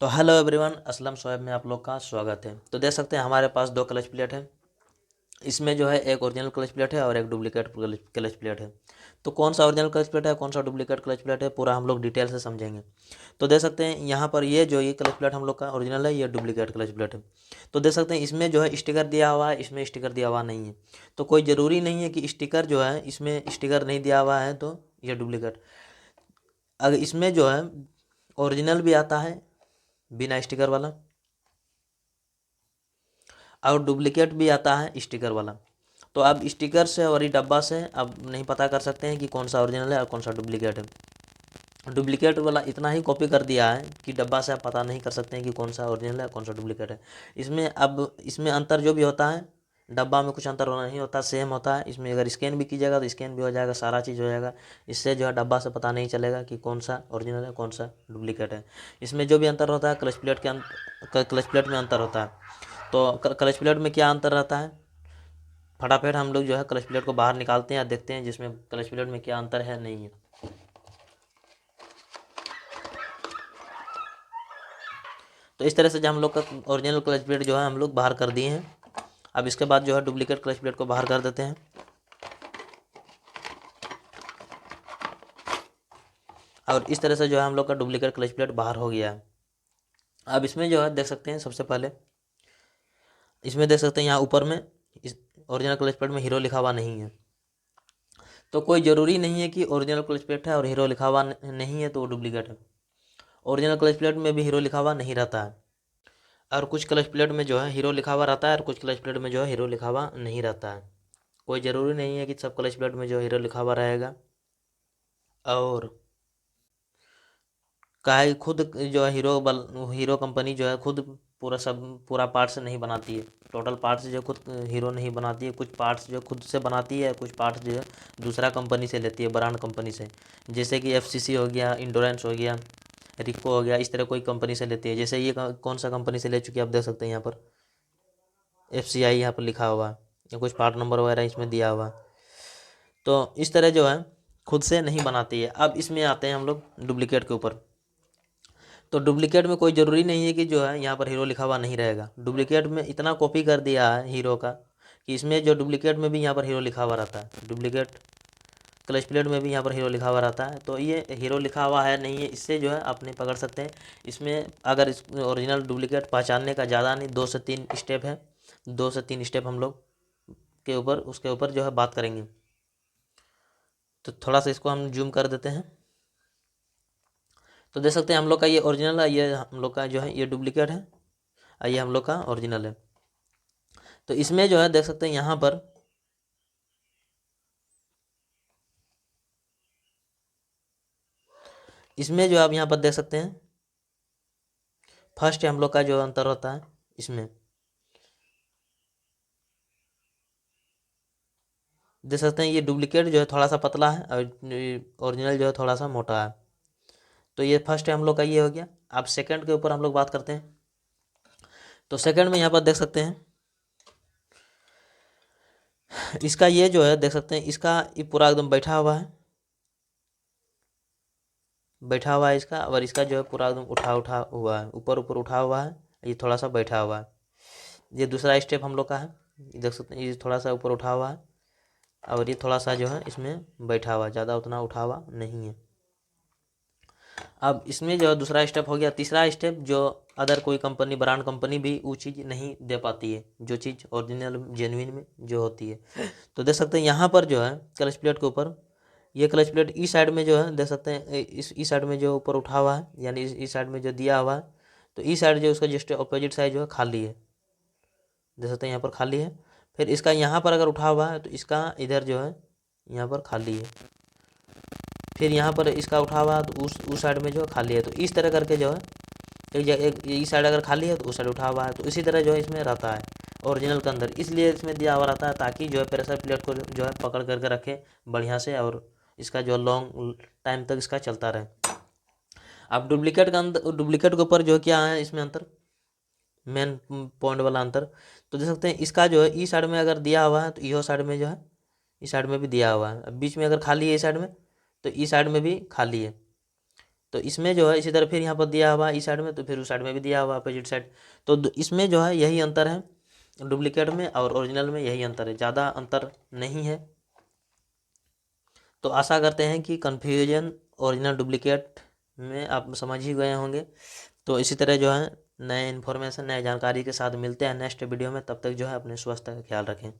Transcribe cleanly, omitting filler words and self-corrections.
तो hello everyone, Aslam Shoaib में आप लोग का स्वागत है। तो देख सकते हैं हमारे पास दो क्लच प्लेट है। इसमें जो है एक ओरिजिनल क्लच प्लेट है और एक डुप्लीकेट क्लच प्लेट है। तो कौन सा ओरिजिनल क्लच प्लेट है, कौन सा डुप्लीकेट क्लच प्लेट है, पूरा हम लोग डिटेल से समझेंगे। तो देख सकते हैं यहाँ पर ये क्लच प्लेट हम लोग का ओरिजिनल है, ये डुप्लीकेट क्लच प्लेट है। तो देख सकते हैं इसमें जो है स्टिकर दिया हुआ है, इसमें स्टिकर दिया हुआ नहीं है। तो कोई ज़रूरी नहीं है कि स्टिकर जो है, इसमें स्टिकर नहीं दिया हुआ है तो ये डुप्लीकेट। अगर इसमें जो है ओरिजिनल भी आता है बिना स्टिकर वाला, और डुप्लीकेट भी आता है स्टिकर वाला। तो अब स्टिकर से और ये डब्बा से अब नहीं पता कर सकते हैं कि कौन सा ओरिजिनल है और कौन सा डुप्लीकेट है। डुप्लीकेट वाला इतना ही कॉपी कर दिया है कि डब्बा से आप पता नहीं कर सकते हैं कि कौन सा ओरिजिनल है कौन सा डुप्लीकेट है। इसमें अंतर जो भी होता है, डब्बा में कुछ अंतर नहीं होता, सेम होता है। इसमें अगर स्कैन भी कीजिएगा तो स्कैन भी हो जाएगा, सारा चीज़ हो जाएगा। इससे जो है डब्बा से पता नहीं चलेगा कि कौन सा ओरिजिनल है कौन सा डुप्लीकेट है। इसमें जो भी अंतर होता है क्लच प्लेट में अंतर होता है। तो क्लच प्लेट में क्या अंतर रहता है, फटाफट हम लोग जो है क्लच प्लेट को बाहर निकालते हैं या देखते हैं जिसमें क्लच प्लेट में क्या अंतर है नहीं है। तो इस तरह से जो हम लोग का ओरिजिनल क्लच प्लेट जो है हम लोग बाहर कर दिए हैं। अब इसके बाद जो है डुप्लीकेट क्लच प्लेट को बाहर कर देते हैं। और इस तरह से जो है हम लोग का डुप्लीकेट क्लच प्लेट बाहर हो गया है। अब इसमें जो है देख सकते हैं, सबसे पहले इसमें देख सकते हैं यहाँ ऊपर में इस ओरिजिनल क्लच प्लेट में हीरो लिखा हुआ नहीं है। तो कोई ज़रूरी नहीं है कि ओरिजिनल क्लच प्लेट है और हीरो लिखा हुआ नहीं है तो वो डुप्लीकेट है। ओरिजिनल क्लच प्लेट में भी हीरो लिखा हुआ नहीं रहता है, और कुछ क्लच प्लेट में जो है हीरो लिखा हुआ रहता है और कुछ क्लच प्लेट में जो है हीरो लिखा हुआ नहीं रहता है। कोई ज़रूरी नहीं है कि सब क्लच प्लेट में जो हीरो लिखा हुआ रहेगा। और का है खुद जो है हीरो कंपनी जो है खुद पूरा पार्ट्स नहीं बनाती है। टोटल पार्ट्स जो खुद हीरो नहीं बनाती है, कुछ पार्ट्स जो खुद से बनाती है, कुछ पार्ट्स जो है दूसरा कंपनी से लेती है, ब्रांड कंपनी से। जैसे कि एफसीसी हो गया, इंडोरेंस हो गया, रिको हो गया, इस तरह कोई कंपनी से लेती है। जैसे ये कौन सा कंपनी से ले चुकी है आप देख सकते हैं यहाँ पर FCI यहाँ पर लिखा हुआ है, या कुछ पार्ट नंबर वगैरह इसमें दिया हुआ है। तो इस तरह जो है खुद से नहीं बनाती है। अब इसमें आते हैं हम लोग डुप्लीकेट के ऊपर। तो डुप्लीकेट में कोई ज़रूरी नहीं है कि जो है यहाँ पर हीरो लिखा हुआ नहीं रहेगा। डुप्लीकेट में इतना कॉपी कर दिया है हीरो का कि इसमें जो डुप्लीकेट में भी यहाँ पर हीरो लिखा हुआ रहता है, डुप्लीकेट क्लच प्लेट में भी यहाँ पर हीरो लिखा हुआ रहता है। तो ये हीरो लिखा हुआ है नहीं है, इससे जो है आप नहीं पकड़ सकते हैं। इसमें अगर इस ओरिजिनल डुप्लीकेट पहचानने का ज़्यादा नहीं, 2 से 3 स्टेप है। 2 से 3 स्टेप हम लोग उसके ऊपर जो है बात करेंगे। तो थोड़ा सा इसको हम जूम कर देते हैं। तो देख सकते हैं हम लोग का ये ओरिजिनल है, ये हम लोग का जो है ये डुप्लीकेट है, और ये हम लोग का ओरिजिनल है। तो इसमें जो है देख सकते हैं यहाँ पर इसमें जो आप यहाँ पर देख सकते हैं, फर्स्ट हम लोग का जो अंतर होता है इसमें देख सकते हैं, ये डुप्लीकेट जो है थोड़ा सा पतला है और ओरिजिनल जो है थोड़ा सा मोटा है। तो ये फर्स्ट हम लोग का ये हो गया। अब सेकंड के ऊपर हम लोग बात करते हैं। तो सेकंड में यहाँ पर देख सकते हैं इसका ये जो है देख सकते हैं, इसका ये पूरा एकदम बैठा हुआ है इसका, और इसका जो है पूरा एकदम उठा उठा हुआ है, ऊपर ऊपर उठा हुआ है, ये थोड़ा सा बैठा हुआ है। ये दूसरा स्टेप हम लोग का है, ये देख सकते हैं ये थोड़ा सा ऊपर उठा हुआ है, और ये थोड़ा सा जो है इसमें बैठा हुआ है, ज़्यादा उतना उठा हुआ नहीं है। अब इसमें जो है दूसरा स्टेप हो गया। तीसरा स्टेप जो अदर कोई कंपनी, ब्रांड कंपनी भी वो चीज़ नहीं दे पाती है, जो चीज़ ओरिजिनल जेन्युइन में जो होती है। तो देख सकते हैं यहाँ पर जो है क्लच प्लेट के ऊपर, ये क्लच प्लेट इस साइड में जो है देख सकते हैं, इस साइड में जो ऊपर उठा हुआ है, यानी इस साइड में जो दिया हुआ है, तो इस साइड जो उसका जस्ट अपोजिट साइड जो है खाली है। देख सकते हैं यहाँ पर खाली है। फिर इसका यहाँ पर अगर उठा हुआ है तो इसका इधर जो है यहाँ पर खाली है। फिर यहाँ पर इसका उठा हुआ है तो उस साइड में जो है खाली है। तो इस तरह करके जो है एक इस साइड अगर खाली है तो उस साइड उठा हुआ है, तो इसी तरह जो है इसमें रहता है ओरिजिनल के अंदर। इसलिए इसमें दिया हुआ रहता है ताकि जो है प्रेशर प्लेट को जो है पकड़ करके रखे बढ़िया से, और इसका जो लॉन्ग टाइम तक इसका चलता रहे। अब डुप्लीकेट का अंदर, डुप्लीकेट के ऊपर जो है क्या है इसमें अंतर, मेन पॉइंट वाला अंतर। तो देख सकते हैं इसका जो है इस साइड में अगर दिया हुआ है तो इहो साइड में जो है इस साइड में भी दिया हुआ है। अब बीच में अगर खाली है इस साइड में तो इस साइड में भी खाली है। तो इसमें जो है इसी तरह फिर यहाँ पर दिया हुआ है इस साइड में, तो फिर उस साइड में भी दिया हुआ अपोजिट साइड। तो इसमें जो है यही अंतर है, डुप्लीकेट में और ओरिजिनल में यही अंतर है, ज़्यादा अंतर नहीं है। तो आशा करते हैं कि कन्फ्यूजन ओरिजिनल डुप्लीकेट में आप समझ ही गए होंगे। तो इसी तरह जो है नए इन्फॉर्मेशन, नए जानकारी के साथ मिलते हैं नेक्स्ट वीडियो में। तब तक जो है अपने स्वास्थ्य का ख्याल रखें।